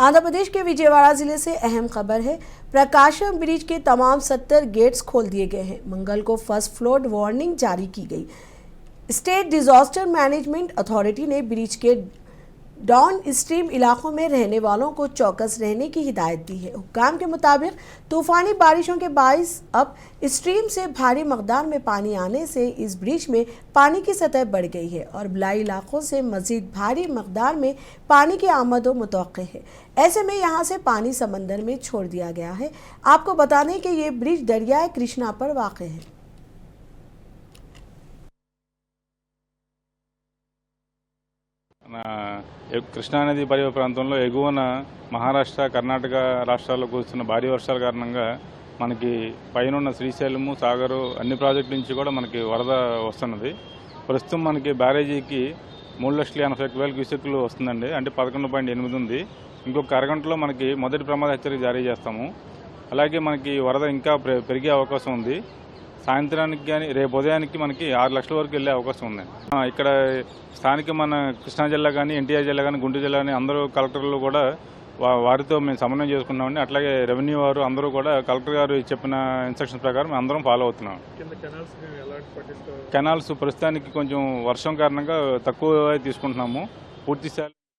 आंध्र प्रदेश के विजयवाड़ा जिले से अहम खबर है। प्रकाशम ब्रिज के तमाम 70 गेट्स खोल दिए गए हैं। मंगल को फर्स्ट फ्लोड वार्निंग जारी की गई। स्टेट डिजास्टर मैनेजमेंट अथॉरिटी ने ब्रिज के डाउन स्ट्रीम इलाकों में रहने वालों को चौकस रहने की हिदायत दी है। हुक्काम के मुताबिक तूफानी बारिशों के बाइस अब स्ट्रीम से भारी मकदार में पानी आने से इस ब्रिज में पानी की सतह बढ़ गई है और बलाई इलाकों से मजीद भारी मकदार में पानी की आमद मुतवक्किल है। ऐसे में यहाँ से पानी समंदर में छोड़ दिया गया है। आपको बता दें कि ये ब्रिज दरियाए कृष्णा पर वाक़ है। కృష్ణా నది పరివాహ ప్రాంతంలో ఎగువన మహారాష్ట్ర కర్ణాటక రాష్ట్రాల్లో కురుస్తున్న భారీ వర్షాల కారణంగా మనకి పైన శ్రీశైలము సాగరు అన్ని ప్రాజెక్టుల నుంచి కూడా మనకి వరద వస్తున్నది। ప్రస్తుతం మనకి బ్యారేజీకి 3,81,000 క్యూసెక్లు వస్తుందండి, అంటే 11.8 ఉంది। ఇంకొక అరగంటలో మనకి మొదటి ప్రమాద హెచ్చరిక జారీ చేస్తాము। అలాగే మనకి వరద ఇంకా పెరిగే అవకాశం ఉంది। సాయంత్రానికి కానీ రేపు ఉదయానికి మనకి 6 లక్షల వరకు వెళ్ళే అవకాశం ఉంది। ఇక్కడ స్థానిక మన కృష్ణా జిల్లా కానీ ఎన్టీఆర్ జిల్లా కానీ గుంటూరు జిల్లా కానీ అందరూ కలెక్టర్లు కూడా వారితో మేము సమన్వయం చేసుకున్నామండి। అట్లాగే రెవెన్యూ వారు అందరూ కూడా కలెక్టర్ గారు చెప్పిన ఇన్స్ట్రక్షన్స్ ప్రకారం అందరం ఫాలో అవుతున్నాం। కెనాల్స్ ప్రస్తుతానికి కొంచెం వర్షం కారణంగా తక్కువ తీసుకుంటున్నాము। పూర్తి స్థాయి